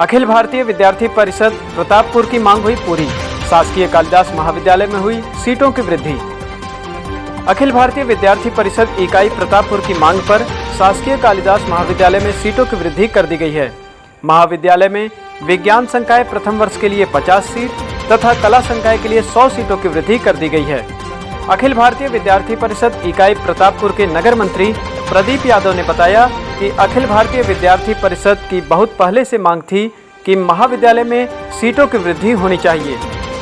अखिल भारतीय विद्यार्थी परिषद प्रतापपुर की मांग हुई पूरी। शासकीय कालिदास महाविद्यालय में हुई सीटों की वृद्धि। अखिल भारतीय विद्यार्थी परिषद इकाई प्रतापपुर की मांग पर शासकीय कालिदास महाविद्यालय में सीटों की वृद्धि कर दी गई है। महाविद्यालय में विज्ञान संकाय प्रथम वर्ष के लिए 50 सीट तथा कला संकाय के लिए 100 सीटों की वृद्धि कर दी गई है। अखिल भारतीय विद्यार्थी परिषद इकाई प्रतापपुर के नगर मंत्री प्रदीप यादव ने बताया कि अखिल भारतीय विद्यार्थी परिषद की बहुत पहले से मांग थी कि महाविद्यालय में सीटों की वृद्धि होनी चाहिए।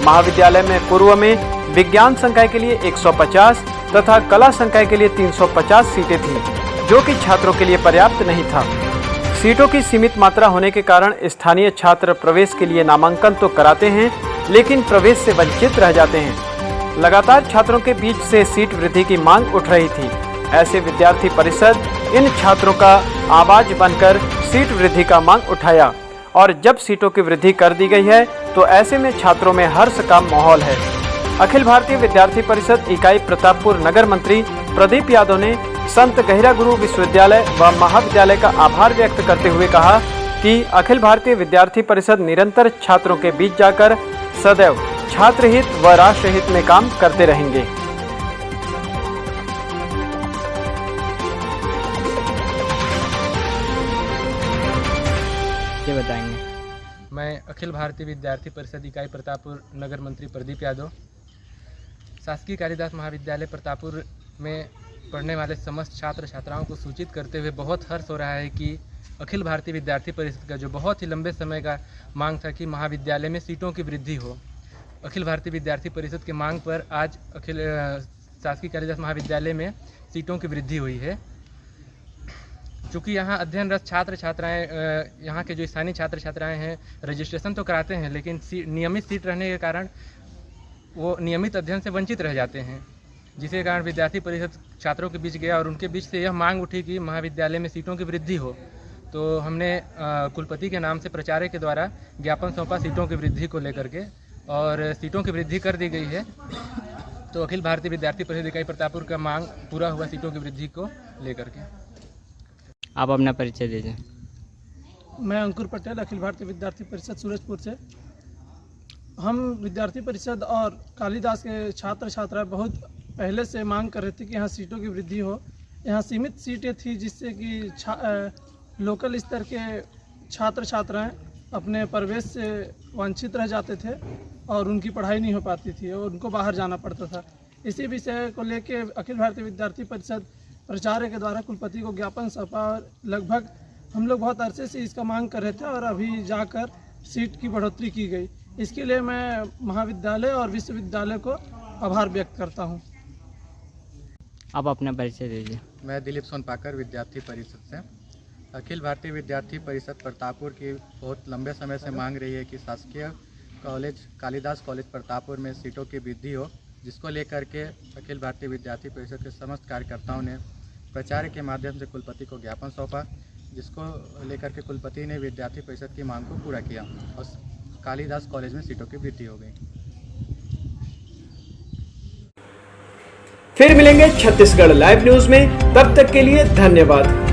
महाविद्यालय में पूर्व में विज्ञान संकाय के लिए 150 तथा कला संकाय के लिए 350 सीटें थीं, जो कि छात्रों के लिए पर्याप्त नहीं था। सीटों की सीमित मात्रा होने के कारण स्थानीय छात्र प्रवेश के लिए नामांकन तो कराते हैं, लेकिन प्रवेश से वंचित रह जाते हैं। लगातार छात्रों के बीच से सीट वृद्धि की मांग उठ रही थी। ऐसे विद्यार्थी परिषद इन छात्रों का आवाज बनकर सीट वृद्धि का मांग उठाया और जब सीटों की वृद्धि कर दी गई है तो ऐसे में छात्रों में हर्ष का माहौल है। अखिल भारतीय विद्यार्थी परिषद इकाई प्रतापपुर नगर मंत्री प्रदीप यादव ने संत गहिरा गुरु विश्वविद्यालय व महाविद्यालय का आभार व्यक्त करते हुए कहा कि अखिल भारतीय विद्यार्थी परिषद निरंतर छात्रों के बीच जाकर सदैव छात्र हित व राष्ट्र हित में काम करते रहेंगे। ये बताएंगे। मैं अखिल भारतीय विद्यार्थी परिषद इकाई प्रतापपुर नगर मंत्री प्रदीप यादव शासकीय कालिदास महाविद्यालय प्रतापपुर में पढ़ने वाले समस्त छात्र छात्राओं को सूचित करते हुए बहुत हर्ष हो रहा है कि अखिल भारतीय विद्यार्थी परिषद का जो बहुत ही लंबे समय का मांग था कि महाविद्यालय में सीटों की वृद्धि हो, अखिल भारतीय विद्यार्थी परिषद के मांग पर आज शासकीय कालिदास महाविद्यालय में सीटों की वृद्धि हुई है। चूँकि यहाँ अध्ययनरत छात्र छात्राएँ यहाँ के जो स्थानीय छात्र छात्राएँ हैं रजिस्ट्रेशन तो कराते हैं, लेकिन नियमित सीट रहने के कारण वो नियमित अध्ययन से वंचित रह जाते हैं, जिसके कारण विद्यार्थी परिषद छात्रों के बीच गया और उनके बीच से यह मांग उठी कि महाविद्यालय में सीटों की वृद्धि हो। तो हमने कुलपति के नाम से प्राचार्य के द्वारा ज्ञापन सौंपा सीटों की वृद्धि को लेकर के, और सीटों की वृद्धि कर दी गई है। तो अखिल भारतीय विद्यार्थी परिषद इकाई प्रतापपुर का मांग पूरा हुआ सीटों की वृद्धि को लेकर के। आप अपना परिचय दीजिए। मैं अंकुर पटेल, अखिल भारतीय विद्यार्थी परिषद सूरजपुर से। हम विद्यार्थी परिषद और कालिदास के छात्र छात्राएं बहुत पहले से मांग कर रहे थे कि यहाँ सीटों की वृद्धि हो। यहाँ सीमित सीटें थी जिससे कि लोकल स्तर के छात्र छात्राएं अपने प्रवेश से वंचित रह जाते थे और उनकी पढ़ाई नहीं हो पाती थी और उनको बाहर जाना पड़ता था। इसी विषय को लेके अखिल भारतीय विद्यार्थी परिषद प्राचार्य के द्वारा कुलपति को ज्ञापन सौंपा और लगभग हम लोग बहुत अरसे से इसका मांग कर रहे थे और अभी जाकर सीट की बढ़ोतरी की गई। इसके लिए मैं महाविद्यालय और विश्वविद्यालय को आभार व्यक्त करता हूं। आप अपना परिचय दीजिए। मैं दिलीप सोनपाकर, विद्यार्थी परिषद से। अखिल भारतीय विद्यार्थी परिषद प्रतापपुर की बहुत लंबे समय से मांग रही है कि शासकीय कॉलेज कालिदास कॉलेज प्रतापपुर में सीटों की वृद्धि हो, जिसको लेकर के अखिल भारतीय विद्यार्थी परिषद के समस्त कार्यकर्ताओं ने प्राचार्य के माध्यम से कुलपति को ज्ञापन सौंपा, जिसको लेकर के कुलपति ने विद्यार्थी परिषद की मांग को पूरा किया और कालिदास कॉलेज में सीटों की वृद्धि हो गई। फिर मिलेंगे छत्तीसगढ़ लाइव न्यूज में, तब तक के लिए धन्यवाद।